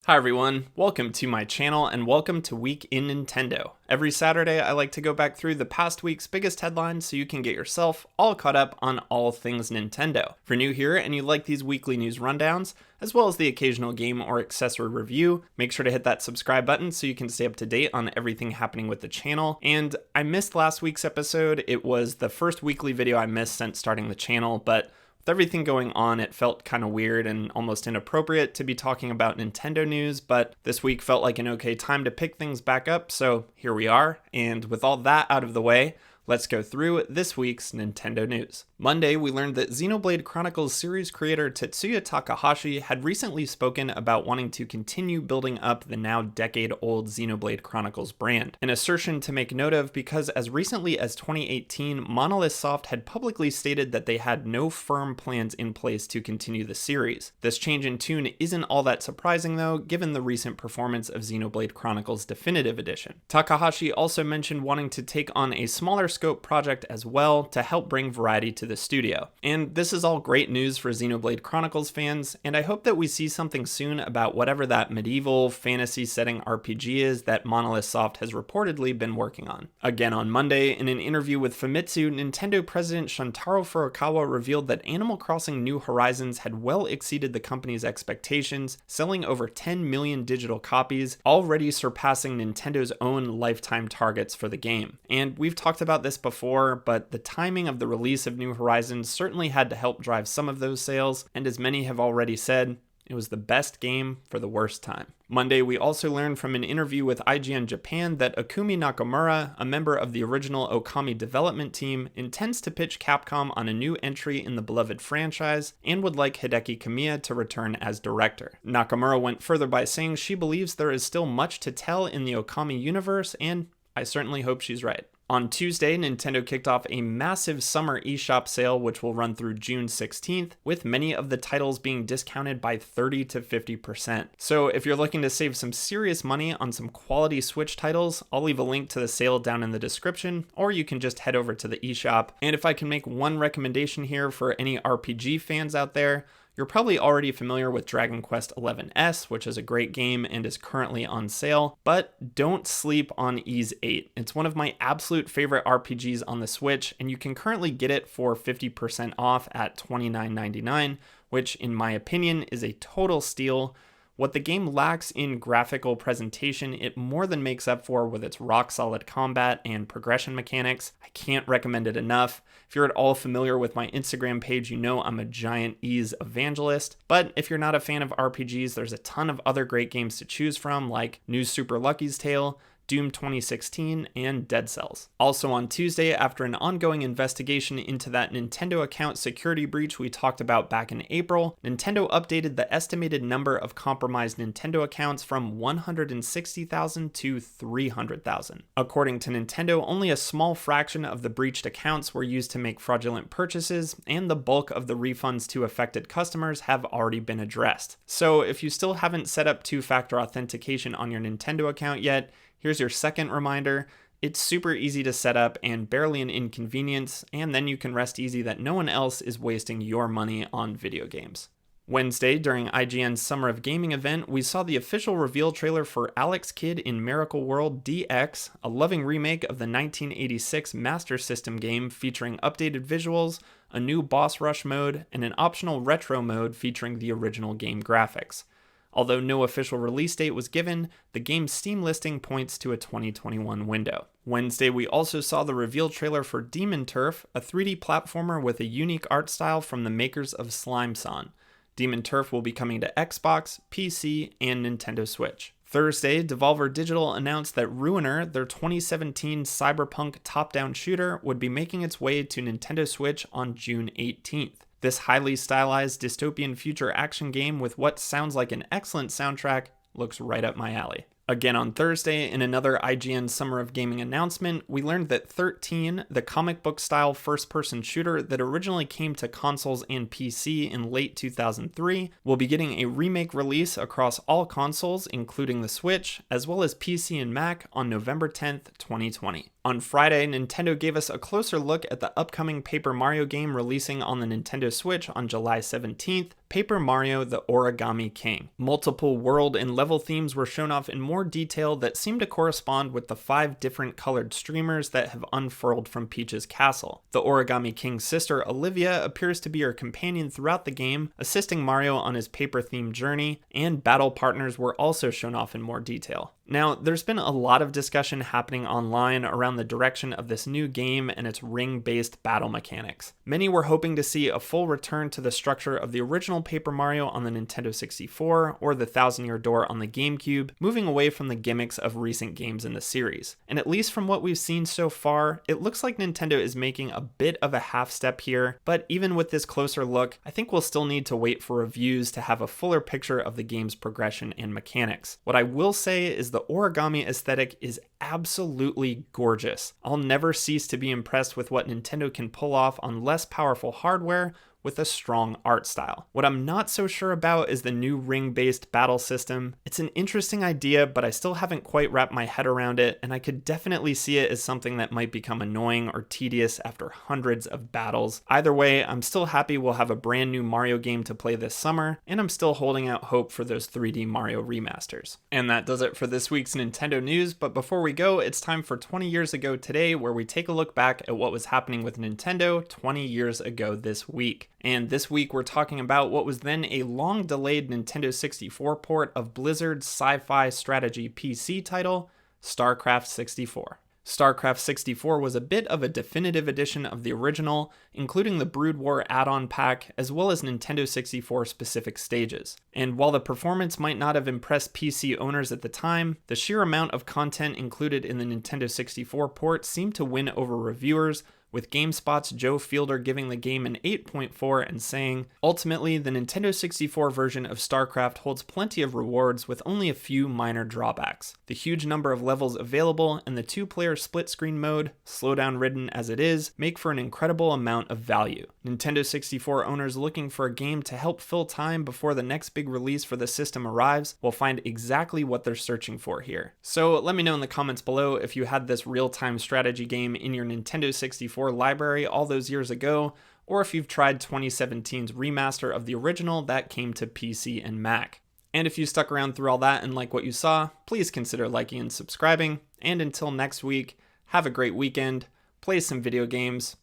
Hi everyone, welcome to my channel and welcome to Week in Nintendo. Every Saturday I like to go back through the past week's biggest headlines so you can get yourself all caught up on all things Nintendo. If you're new here and you like these weekly news rundowns, as well as the occasional game or accessory review, make sure to hit that subscribe button so you can stay up to date on everything happening with the channel. And I missed last week's episode. It was the first weekly video I missed since starting the channel, but with everything going on, it felt kind of weird and almost inappropriate to be talking about Nintendo news, but this week felt like an okay time to pick things back up, so here we are. And with all that out of the way, let's go through this week's Nintendo news. Monday, we learned that Xenoblade Chronicles series creator Tetsuya Takahashi had recently spoken about wanting to continue building up the now decade-old Xenoblade Chronicles brand, an assertion to make note of because as recently as 2018, Monolith Soft had publicly stated that they had no firm plans in place to continue the series. This change in tune isn't all that surprising though, given the recent performance of Xenoblade Chronicles Definitive Edition. Takahashi also mentioned wanting to take on a smaller scope project as well to help bring variety to the studio. And this is all great news for Xenoblade Chronicles fans, and I hope that we see something soon about whatever that medieval fantasy setting RPG is that Monolith Soft has reportedly been working on. Again on Monday, in an interview with Famitsu, Nintendo president Shuntaro Furukawa revealed that Animal Crossing New Horizons had well exceeded the company's expectations, selling over 10 million digital copies, already surpassing Nintendo's own lifetime targets for the game. And we've talked about this before, but the timing of the release of New Horizons certainly had to help drive some of those sales, and as many have already said, it was the best game for the worst time. Monday, we also learned from an interview with IGN Japan that Okumi Nakamura, a member of the original Okami development team, intends to pitch Capcom on a new entry in the beloved franchise and would like Hideki Kamiya to return as director. Nakamura went further by saying she believes there is still much to tell in the Okami universe, and I certainly hope she's right. On Tuesday, Nintendo kicked off a massive summer eShop sale which will run through June 16th, with many of the titles being discounted by 30 to 50%. So if you're looking to save some serious money on some quality Switch titles, I'll leave a link to the sale down in the description, or you can just head over to the eShop. And if I can make one recommendation here for any RPG fans out there, you're probably already familiar with Dragon Quest XI-S, which is a great game and is currently on sale, but don't sleep on Ys 8. It's one of my absolute favorite RPGs on the Switch, and you can currently get it for 50% off at $29.99, which in my opinion is a total steal. What the game lacks in graphical presentation, it more than makes up for with its rock-solid combat and progression mechanics. I can't recommend it enough. If you're at all familiar with my Instagram page, you know I'm a giant Ys evangelist. But if you're not a fan of RPGs, there's a ton of other great games to choose from, like New Super Lucky's Tale, Doom 2016, and Dead Cells. Also on Tuesday, after an ongoing investigation into that Nintendo account security breach we talked about back in April, Nintendo updated the estimated number of compromised Nintendo accounts from 160,000 to 300,000. According to Nintendo, only a small fraction of the breached accounts were used to make fraudulent purchases, and the bulk of the refunds to affected customers have already been addressed. So if you still haven't set up two-factor authentication on your Nintendo account yet, here's your second reminder. It's super easy to set up and barely an inconvenience, and then you can rest easy that no one else is wasting your money on video games. Wednesday, during IGN's Summer of Gaming event, we saw the official reveal trailer for Alex Kidd in Miracle World DX, a loving remake of the 1986 Master System game featuring updated visuals, a new boss rush mode, and an optional retro mode featuring the original game graphics. Although no official release date was given, the game's Steam listing points to a 2021 window. Wednesday, we also saw the reveal trailer for Demon Turf, a 3D platformer with a unique art style from the makers of Slime Son. Demon Turf will be coming to Xbox, PC, and Nintendo Switch. Thursday, Devolver Digital announced that Ruiner, their 2017 cyberpunk top-down shooter, would be making its way to Nintendo Switch on June 18th. This highly stylized dystopian future action game with what sounds like an excellent soundtrack looks right up my alley. Again on Thursday, in another IGN Summer of Gaming announcement, we learned that 13, the comic book style first-person shooter that originally came to consoles and PC in late 2003, will be getting a remake release across all consoles, including the Switch, as well as PC and Mac on November 10th, 2020. On Friday, Nintendo gave us a closer look at the upcoming Paper Mario game releasing on the Nintendo Switch on July 17th, Paper Mario: The Origami King. Multiple world and level themes were shown off in more detail that seem to correspond with the 5 different colored streamers that have unfurled from Peach's castle. The Origami King's sister, Olivia, appears to be her companion throughout the game, assisting Mario on his paper-themed journey, and battle partners were also shown off in more detail. Now, there's been a lot of discussion happening online around the direction of this new game and its ring-based battle mechanics. Many were hoping to see a full return to the structure of the original Paper Mario on the Nintendo 64 or the Thousand Year Door on the GameCube, moving away from the gimmicks of recent games in the series. And at least from what we've seen so far, it looks like Nintendo is making a bit of a half step here, but even with this closer look, I think we'll still need to wait for reviews to have a fuller picture of the game's progression and mechanics. What I will say is the origami aesthetic is absolutely gorgeous. I'll never cease to be impressed with what Nintendo can pull off on less powerful hardware with a strong art style. What I'm not so sure about is the new ring-based battle system. It's an interesting idea, but I still haven't quite wrapped my head around it, and I could definitely see it as something that might become annoying or tedious after hundreds of battles. Either way, I'm still happy we'll have a brand new Mario game to play this summer, and I'm still holding out hope for those 3D Mario remasters. And that does it for this week's Nintendo news, but before we go, it's time for 20 years ago today, where we take a look back at what was happening with Nintendo 20 years ago this week. And this week we're talking about what was then a long-delayed Nintendo 64 port of Blizzard's sci-fi strategy PC title, StarCraft 64. StarCraft 64 was a bit of a definitive edition of the original, including the Brood War add-on pack, as well as Nintendo 64 specific stages. And while the performance might not have impressed PC owners at the time, the sheer amount of content included in the Nintendo 64 port seemed to win over reviewers, with GameSpot's Joe Fielder giving the game an 8.4 and saying, "Ultimately, the Nintendo 64 version of StarCraft holds plenty of rewards with only a few minor drawbacks. The huge number of levels available and the 2-player split-screen mode, slowdown ridden as it is, make for an incredible amount of value. Nintendo 64 owners looking for a game to help fill time before the next big release for the system arrives will find exactly what they're searching for here." So let me know in the comments below if you had this real-time strategy game in your Nintendo 64 library all those years ago, or if you've tried 2017's remaster of the original that came to PC and Mac. And if you stuck around through all that and like what you saw, please consider liking and subscribing. And until next week, have a great weekend, play some video games,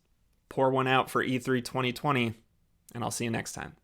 pour one out for E3 2020, and I'll see you next time.